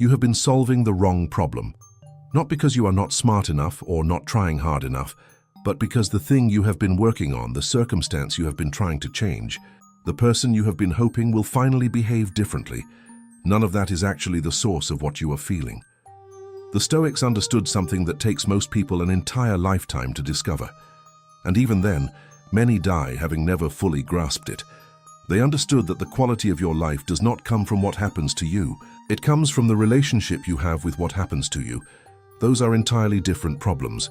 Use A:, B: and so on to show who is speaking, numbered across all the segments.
A: you have been solving the wrong problem. Not because you are not smart enough or not trying hard enough, but because the thing you have been working on, the circumstance you have been trying to change, the person you have been hoping will finally behave differently. None of that is actually the source of what you are feeling. The Stoics understood something that takes most people an entire lifetime to discover. And even then, many die having never fully grasped it. They understood that the quality of your life does not come from what happens to you. It comes from the relationship you have with what happens to you. Those are entirely different problems,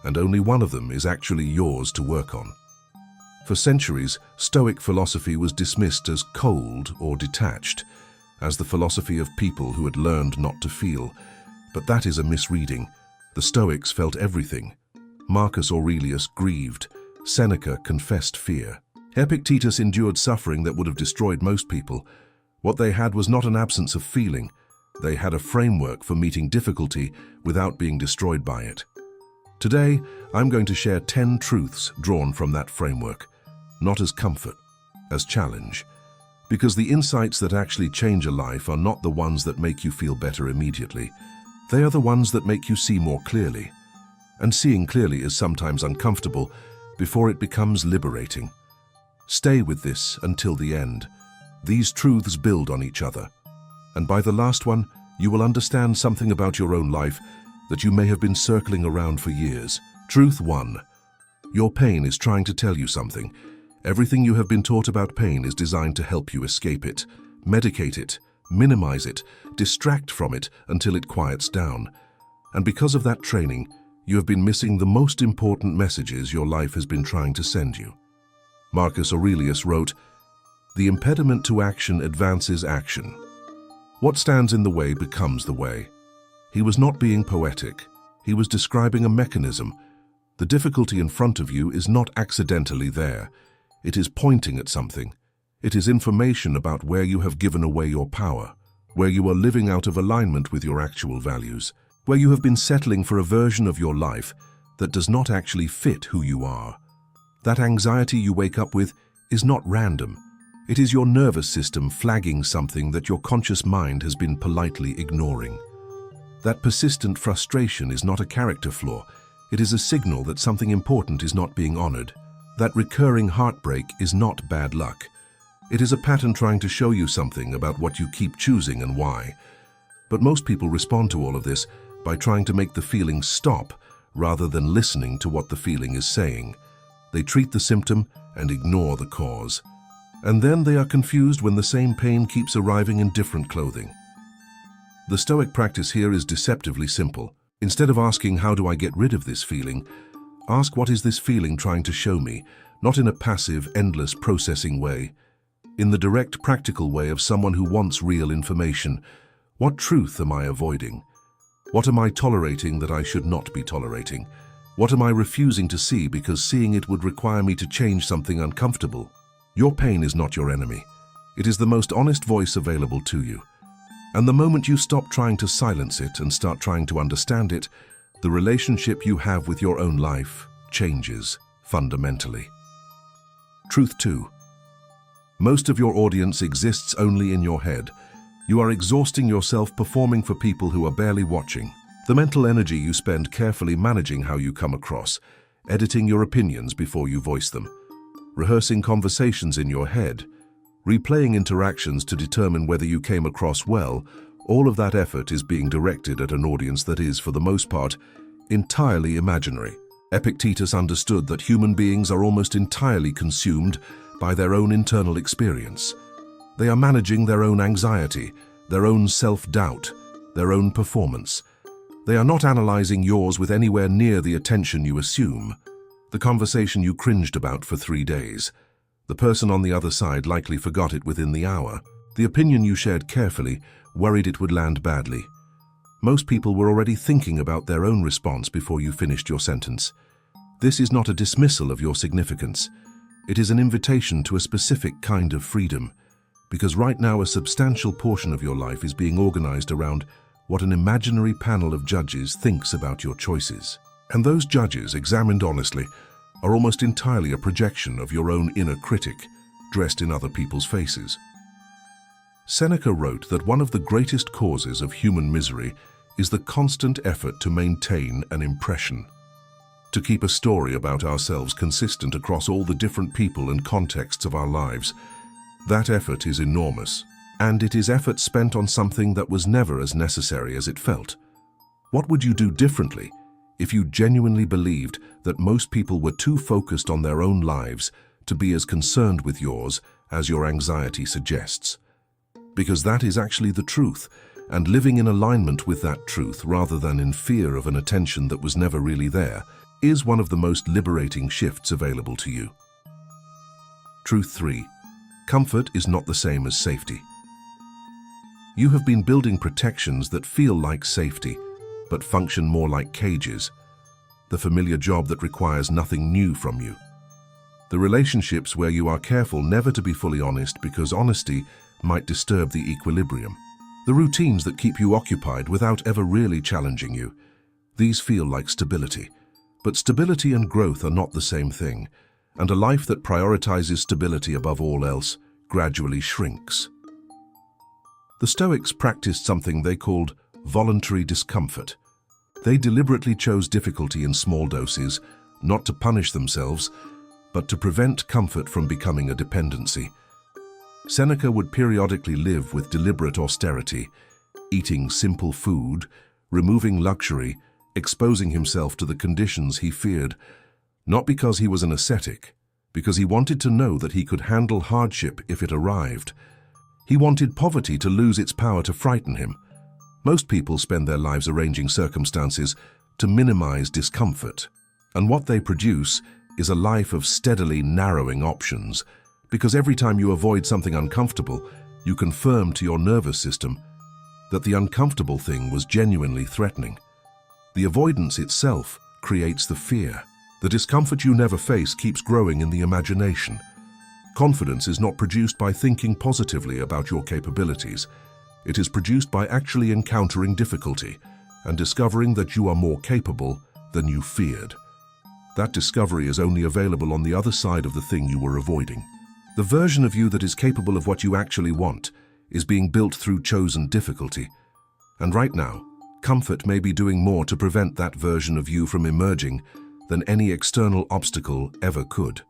A: and only one of them is actually yours to work on. For centuries, Stoic philosophy was dismissed as cold or detached, as the philosophy of people who had learned not to feel. But that is a misreading. The Stoics felt everything. Marcus Aurelius grieved. Seneca confessed fear. Epictetus endured suffering that would have destroyed most people. What they had was not an absence of feeling. They had a framework for meeting difficulty without being destroyed by it. Today, I'm going to share 10 truths drawn from that framework, not as comfort, as challenge. Because the insights that actually change a life are not the ones that make you feel better immediately. They are the ones that make you see more clearly. And seeing clearly is sometimes uncomfortable before it becomes liberating. Stay with this until the end. These truths build on each other. And by the last one, you will understand something about your own life that you may have been circling around for years. Truth 1. Your pain is trying to tell you something. Everything you have been taught about pain is designed to help you escape it, medicate it, minimize it, distract from it until it quiets down. And because of that training, you have been missing the most important messages your life has been trying to send you. Marcus Aurelius wrote, "The impediment to action advances action. What stands in the way becomes the way." He was not being poetic. He was describing a mechanism. The difficulty in front of you is not accidentally there. It is pointing at something. It is information about where you have given away your power, where you are living out of alignment with your actual values, where you have been settling for a version of your life that does not actually fit who you are. That anxiety you wake up with is not random. It is your nervous system flagging something that your conscious mind has been politely ignoring. That persistent frustration is not a character flaw. It is a signal that something important is not being honored. That recurring heartbreak is not bad luck. It is a pattern trying to show you something about what you keep choosing and why. But most people respond to all of this by trying to make the feeling stop rather than listening to what the feeling is saying. They treat the symptom and ignore the cause. And then they are confused when the same pain keeps arriving in different clothing. The Stoic practice here is deceptively simple. Instead of asking, "How do I get rid of this feeling?" ask, "What is this feeling trying to show me?" Not in a passive, endless processing way. In the direct, practical way of someone who wants real information. What truth am I avoiding? What am I tolerating that I should not be tolerating? What am I refusing to see because seeing it would require me to change something uncomfortable? Your pain is not your enemy. It is the most honest voice available to you. And the moment you stop trying to silence it and start trying to understand it, the relationship you have with your own life changes fundamentally. Truth 2. Most of your audience exists only in your head. You are exhausting yourself performing for people who are barely watching. The mental energy you spend carefully managing how you come across, editing your opinions before you voice them, rehearsing conversations in your head, replaying interactions to determine whether you came across well, all of that effort is being directed at an audience that is, for the most part, entirely imaginary. Epictetus understood that human beings are almost entirely consumed by their own internal experience. They are managing their own anxiety, their own self-doubt, their own performance. They are not analyzing yours with anywhere near the attention you assume. The conversation you cringed about for 3 days. The person on the other side likely forgot it within the hour. The opinion you shared carefully, worried it would land badly. Most people were already thinking about their own response before you finished your sentence. This is not a dismissal of your significance. It is an invitation to a specific kind of freedom, because right now a substantial portion of your life is being organized around what an imaginary panel of judges thinks about your choices. And those judges, examined honestly, are almost entirely a projection of your own inner critic, dressed in other people's faces. Seneca wrote that one of the greatest causes of human misery is the constant effort to maintain an impression, to keep a story about ourselves consistent across all the different people and contexts of our lives. That effort is enormous, and it is effort spent on something that was never as necessary as it felt. What would you do differently if you genuinely believed that most people were too focused on their own lives to be as concerned with yours as your anxiety suggests? Because that is actually the truth, and living in alignment with that truth rather than in fear of an attention that was never really there is one of the most liberating shifts available to you. Truth 3. Comfort is not the same as safety. You have been building protections that feel like safety, but function more like cages. The familiar job that requires nothing new from you. The relationships where you are careful never to be fully honest because honesty might disturb the equilibrium. The routines that keep you occupied without ever really challenging you. These feel like stability. But stability and growth are not the same thing, and a life that prioritizes stability above all else gradually shrinks. The Stoics practiced something they called voluntary discomfort. They deliberately chose difficulty in small doses, not to punish themselves, but to prevent comfort from becoming a dependency. Seneca would periodically live with deliberate austerity, eating simple food, removing luxury, exposing himself to the conditions he feared, not because he was an ascetic, because he wanted to know that he could handle hardship if it arrived. He wanted poverty to lose its power to frighten him. Most people spend their lives arranging circumstances to minimize discomfort, and what they produce is a life of steadily narrowing options, because every time you avoid something uncomfortable, you confirm to your nervous system that the uncomfortable thing was genuinely threatening. The avoidance itself creates the fear. The discomfort you never face keeps growing in the imagination. Confidence is not produced by thinking positively about your capabilities. It is produced by actually encountering difficulty and discovering that you are more capable than you feared. That discovery is only available on the other side of the thing you were avoiding. The version of you that is capable of what you actually want is being built through chosen difficulty. And right now, comfort may be doing more to prevent that version of you from emerging than any external obstacle ever could.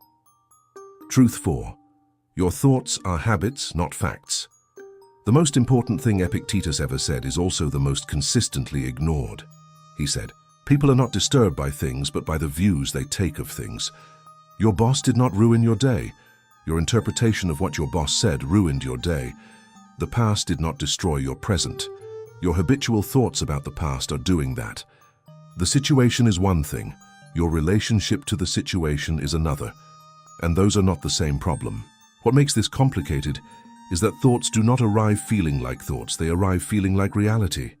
A: Truth 4. Your thoughts are habits, not facts. The most important thing Epictetus ever said is also the most consistently ignored. He said, "People are not disturbed by things, but by the views they take of things." Your boss did not ruin your day. Your interpretation of what your boss said ruined your day. The past did not destroy your present. Your habitual thoughts about the past are doing that. The situation is one thing. Your relationship to the situation is another. And those are not the same problem. What makes this complicated is that thoughts do not arrive feeling like thoughts. They arrive feeling like reality.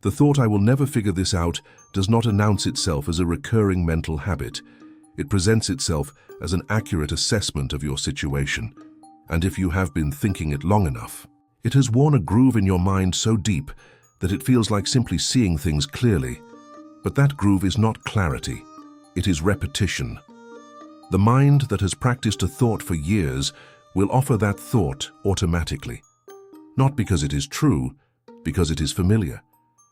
A: The thought, "I will never figure this out," does not announce itself as a recurring mental habit. It presents itself as an accurate assessment of your situation. And if you have been thinking it long enough, it has worn a groove in your mind so deep that it feels like simply seeing things clearly. But that groove is not clarity. It is repetition. The mind that has practiced a thought for years will offer that thought automatically. Not because it is true, because it is familiar.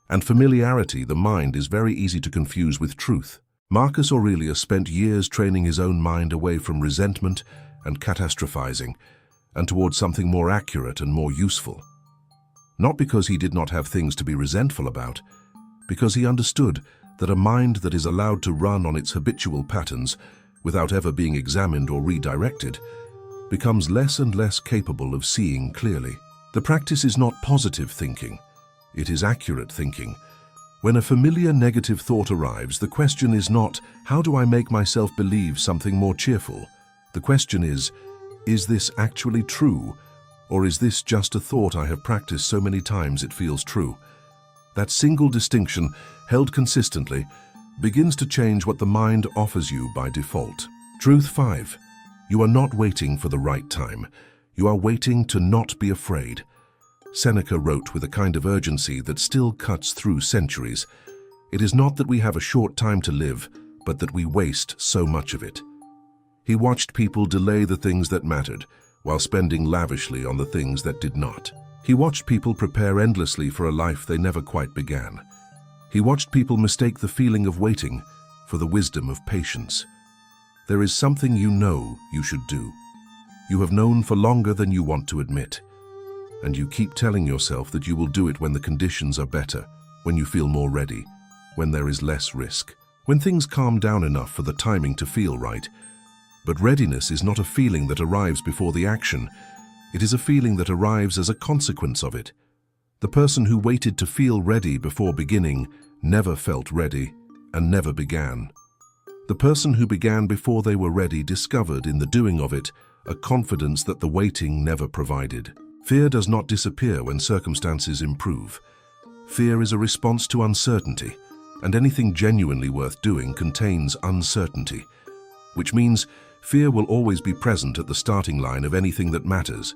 A: And familiarity, the mind, is very easy to confuse with truth. Marcus Aurelius spent years training his own mind away from resentment and catastrophizing, and towards something more accurate and more useful. Not because he did not have things to be resentful about, because he understood that a mind that is allowed to run on its habitual patterns without ever being examined or redirected becomes less and less capable of seeing clearly. The practice is not positive thinking, it is accurate thinking. When a familiar negative thought arrives, the question is not, "How do I make myself believe something more cheerful?" The question is this actually true? Or is this just a thought I have practiced so many times it feels true? That single distinction, held consistently, begins to change what the mind offers you by default. Truth 5. You are not waiting for the right time. You are waiting to not be afraid. Seneca wrote with a kind of urgency that still cuts through centuries. It is not that we have a short time to live, but that we waste so much of it. He watched people delay the things that mattered, while spending lavishly on the things that did not. He watched people prepare endlessly for a life they never quite began. He watched people mistake the feeling of waiting for the wisdom of patience. There is something you know you should do. You have known for longer than you want to admit. And you keep telling yourself that you will do it when the conditions are better, when you feel more ready, when there is less risk, when things calm down enough for the timing to feel right. But readiness is not a feeling that arrives before the action. It is a feeling that arrives as a consequence of it. The person who waited to feel ready before beginning never felt ready and never began. The person who began before they were ready discovered in the doing of it a confidence that the waiting never provided. Fear does not disappear when circumstances improve. Fear is a response to uncertainty, and anything genuinely worth doing contains uncertainty, which means fear will always be present at the starting line of anything that matters.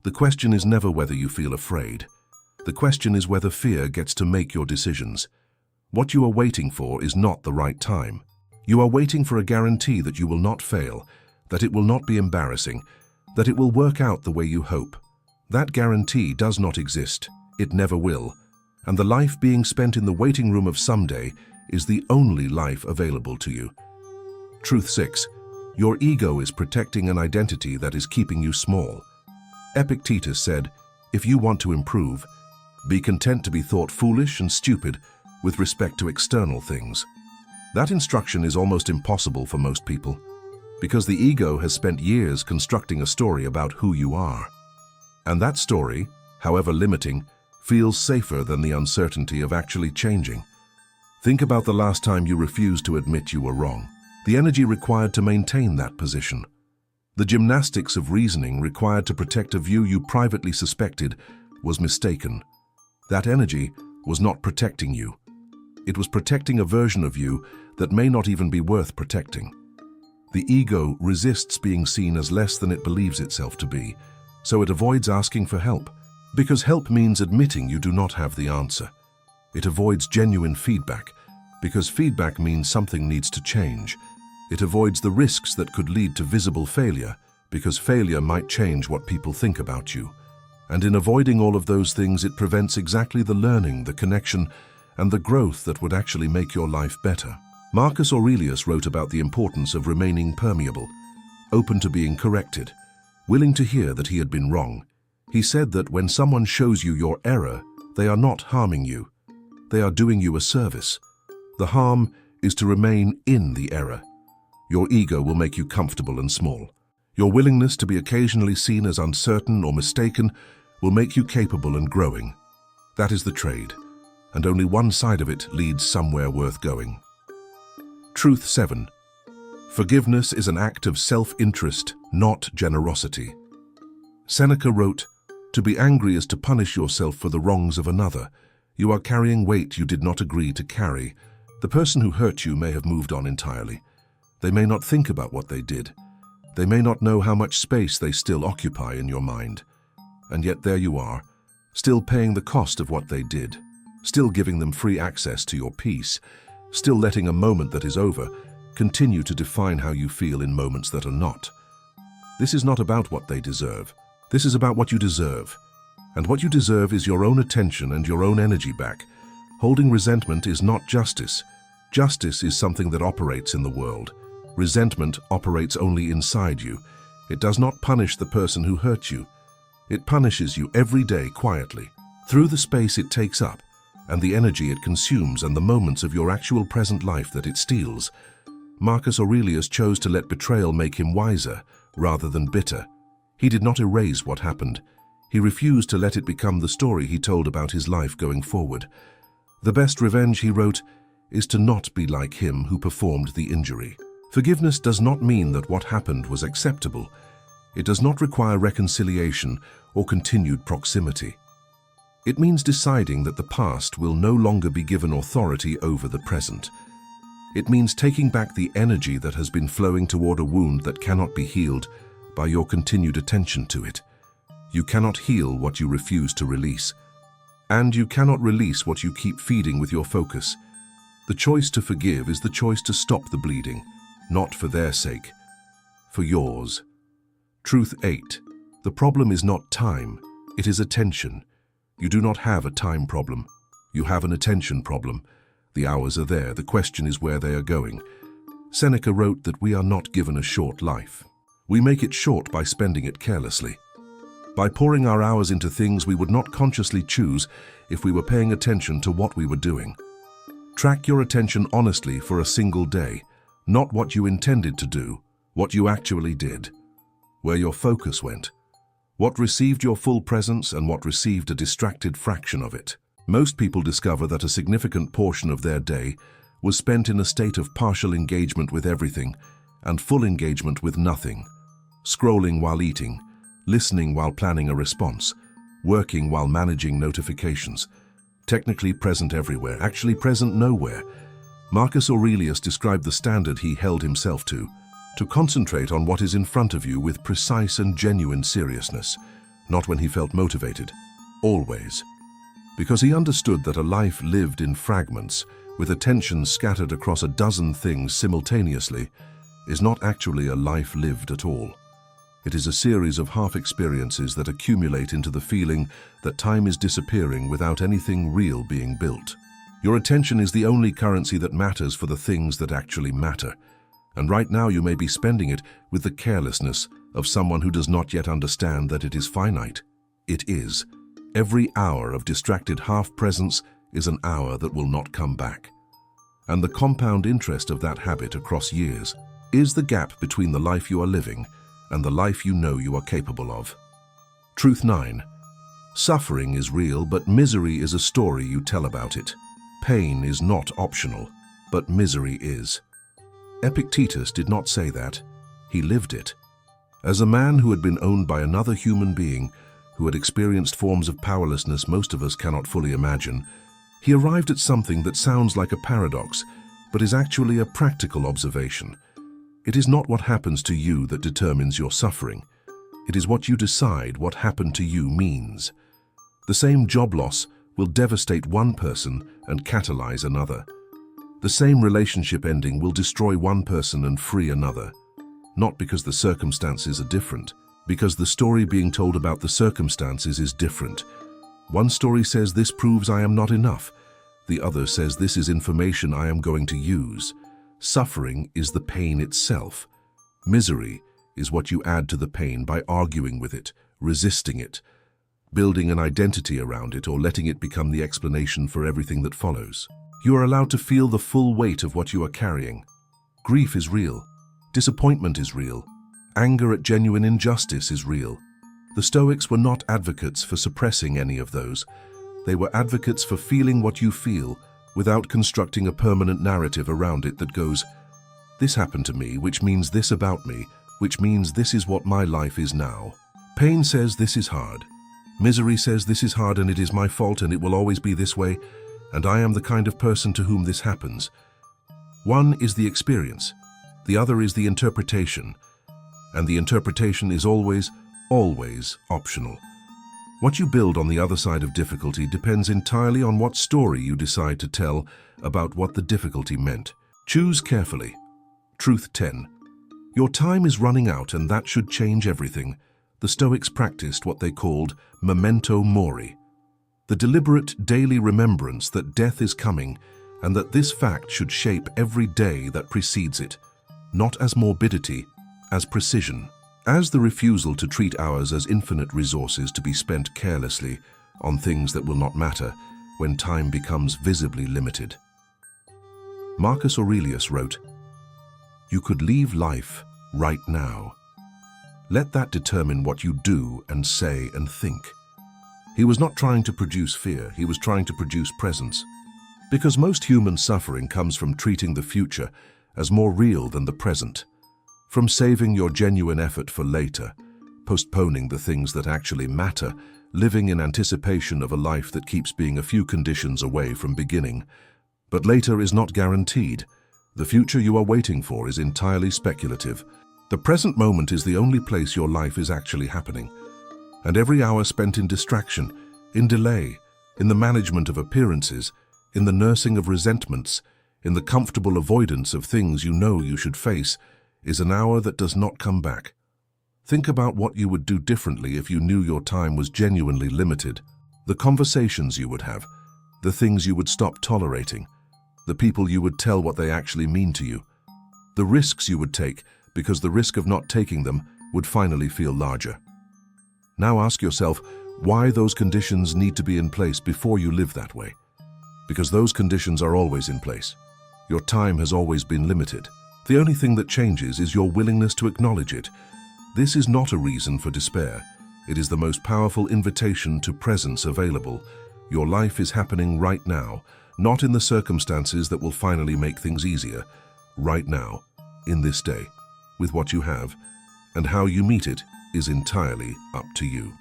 A: The question is never whether you feel afraid. The question is whether fear gets to make your decisions. What you are waiting for is not the right time. You are waiting for a guarantee that you will not fail, that it will not be embarrassing, that it will work out the way you hope. That guarantee does not exist. It never will. And the life being spent in the waiting room of someday is the only life available to you. Truth 6. Your ego is protecting an identity that is keeping you small. Epictetus said, "If you want to improve, be content to be thought foolish and stupid with respect to external things." That instruction is almost impossible for most people, because the ego has spent years constructing a story about who you are. And that story, however limiting, feels safer than the uncertainty of actually changing. Think about the last time you refused to admit you were wrong. The energy required to maintain that position. The gymnastics of reasoning required to protect a view you privately suspected was mistaken. That energy was not protecting you. It was protecting a version of you that may not even be worth protecting. The ego resists being seen as less than it believes itself to be, so it avoids asking for help, because help means admitting you do not have the answer. It avoids genuine feedback, because feedback means something needs to change. It avoids the risks that could lead to visible failure, because failure might change what people think about you. And in avoiding all of those things, it prevents exactly the learning, the connection, and the growth that would actually make your life better. Marcus Aurelius wrote about the importance of remaining permeable, open to being corrected, willing to hear that he had been wrong. He said that when someone shows you your error, they are not harming you. They are doing you a service. The harm is to remain in the error. Your ego will make you comfortable and small. Your willingness to be occasionally seen as uncertain or mistaken will make you capable and growing. That is the trade, and only one side of it leads somewhere worth going. Truth 7. Forgiveness is an act of self-interest, not generosity. Seneca wrote, "To be angry is to punish yourself for the wrongs of another. You are carrying weight you did not agree to carry. The person who hurt you may have moved on entirely. They may not think about what they did. They may not know how much space they still occupy in your mind. And yet there you are, still paying the cost of what they did, still giving them free access to your peace, still letting a moment that is over continue to define how you feel in moments that are not. This is not about what they deserve. This is about what you deserve. And what you deserve is your own attention and your own energy back. Holding resentment is not justice. Justice is something that operates in the world. Resentment operates only inside you. It does not punish the person who hurt you. It punishes you every day quietly, through the space it takes up, and the energy it consumes and the moments of your actual present life that it steals. Marcus Aurelius chose to let betrayal make him wiser, rather than bitter. He did not erase what happened. He refused to let it become the story he told about his life going forward. The best revenge, he wrote, is to not be like him who performed the injury. Forgiveness does not mean that what happened was acceptable. It does not require reconciliation or continued proximity. It means deciding that the past will no longer be given authority over the present. It means taking back the energy that has been flowing toward a wound that cannot be healed by your continued attention to it. You cannot heal what you refuse to release, and you cannot release what you keep feeding with your focus. The choice to forgive is the choice to stop the bleeding, not for their sake, for yours. Truth 8. The problem is not time, It is attention. You do not have a time problem. You have an attention problem. The hours are there. The question is where they are going. Seneca wrote that we are not given a short life. We make it short by spending it carelessly, by pouring our hours into things we would not consciously choose if we were paying attention to what we were doing. Track your attention honestly for a single day, not what you intended to do, what you actually did, where your focus went, what received your full presence and what received a distracted fraction of it. Most people discover that a significant portion of their day was spent in a state of partial engagement with everything and full engagement with nothing, scrolling while eating, listening while planning a response, working while managing notifications, technically present everywhere, actually present nowhere. Marcus Aurelius described the standard he held himself to concentrate on what is in front of you with precise and genuine seriousness, not when he felt motivated, always. Because he understood that a life lived in fragments, with attention scattered across a dozen things simultaneously, is not actually a life lived at all. It is a series of half-experiences that accumulate into the feeling that time is disappearing without anything real being built. Your attention is the only currency that matters for the things that actually matter. And right now you may be spending it with the carelessness of someone who does not yet understand that it is finite. It is. Every hour of distracted half-presence is an hour that will not come back. And the compound interest of that habit across years is the gap between the life you are living and the life you know you are capable of. Truth 9. Suffering is real, but misery is a story you tell about it. Pain is not optional, but misery is. Epictetus did not say that. He lived it. As a man who had been owned by another human being, who had experienced forms of powerlessness most of us cannot fully imagine, he arrived at something that sounds like a paradox, but is actually a practical observation. It is not what happens to you that determines your suffering. It is what you decide what happened to you means. The same job loss will devastate one person and catalyze another. The same relationship ending will destroy one person and free another. Not because the circumstances are different, because the story being told about the circumstances is different. One story says this proves I am not enough. The other says this is information I am going to use. Suffering is the pain itself. Misery is what you add to the pain by arguing with it, resisting it, building an identity around it, or letting it become the explanation for everything that follows. You are allowed to feel the full weight of what you are carrying. Grief is real. Disappointment is real. Anger at genuine injustice is real. The Stoics were not advocates for suppressing any of those. They were advocates for feeling what you feel without constructing a permanent narrative around it that goes, this happened to me, which means this about me, which means this is what my life is now. Pain says this is hard. Misery says this is hard and it is my fault and it will always be this way, and I am the kind of person to whom this happens. One is the experience, the other is the interpretation, and the interpretation is always, always optional. What you build on the other side of difficulty depends entirely on what story you decide to tell about what the difficulty meant. Choose carefully. Truth 10. Your time is running out and that should change everything. The Stoics practiced what they called memento mori, the deliberate daily remembrance that death is coming and that this fact should shape every day that precedes it, not as morbidity, as precision, as the refusal to treat ours as infinite resources to be spent carelessly on things that will not matter when time becomes visibly limited. Marcus Aurelius wrote, "You could leave life right now. Let that determine what you do and say and think." He was not trying to produce fear, he was trying to produce presence. Because most human suffering comes from treating the future as more real than the present, from saving your genuine effort for later, postponing the things that actually matter, living in anticipation of a life that keeps being a few conditions away from beginning. But later is not guaranteed. The future you are waiting for is entirely speculative. The present moment is the only place your life is actually happening. And every hour spent in distraction, in delay, in the management of appearances, in the nursing of resentments, in the comfortable avoidance of things you know you should face, is an hour that does not come back. Think about what you would do differently if you knew your time was genuinely limited. The conversations you would have, the things you would stop tolerating, the people you would tell what they actually mean to you, the risks you would take because the risk of not taking them would finally feel larger. Now ask yourself why those conditions need to be in place before you live that way. Because those conditions are always in place. Your time has always been limited. The only thing that changes is your willingness to acknowledge it. This is not a reason for despair. It is the most powerful invitation to presence available. Your life is happening right now, not in the circumstances that will finally make things easier. Right now, in this day, with what you have, and how you meet it is entirely up to you.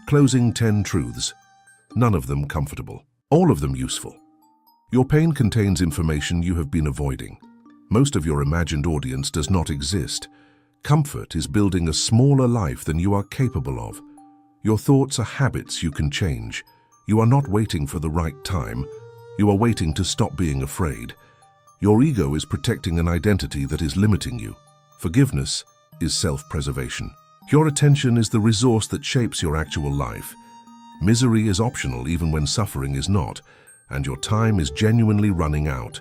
A: Closing 10 truths. None of them comfortable. All of them useful. Your pain contains information you have been avoiding. Most of your imagined audience does not exist. Comfort is building a smaller life than you are capable of. Your thoughts are habits you can change. You are not waiting for the right time. You are waiting to stop being afraid. Your ego is protecting an identity that is limiting you. Forgiveness is self-preservation. Your attention is the resource that shapes your actual life. Misery is optional even when suffering is not, and your time is genuinely running out.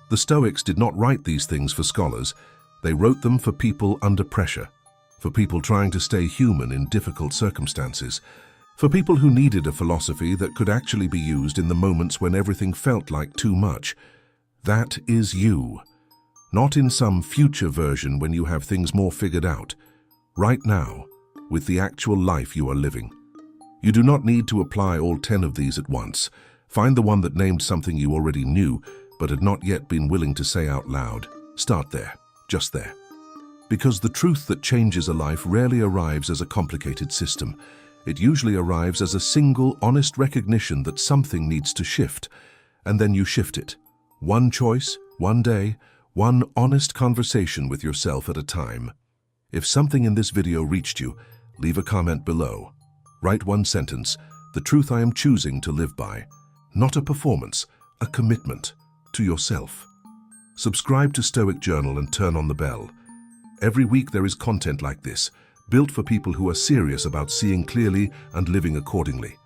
A: The Stoics did not write these things for scholars. They wrote them for people under pressure, for people trying to stay human in difficult circumstances, for people who needed a philosophy that could actually be used in the moments when everything felt like too much. That is you. Not in some future version when you have things more figured out. Right now, with the actual life you are living. You do not need to apply all 10 of these at once. Find the one that named something you already knew, but had not yet been willing to say out loud. Start there, just there. Because the truth that changes a life rarely arrives as a complicated system. It usually arrives as a single, honest recognition that something needs to shift, and then you shift it. One choice, one day, one honest conversation with yourself at a time. If something in this video reached you, leave a comment below. Write one sentence, the truth I am choosing to live by. Not a performance, a commitment to yourself. Subscribe to Stoic Journal and turn on the bell. Every week there is content like this, built for people who are serious about seeing clearly and living accordingly.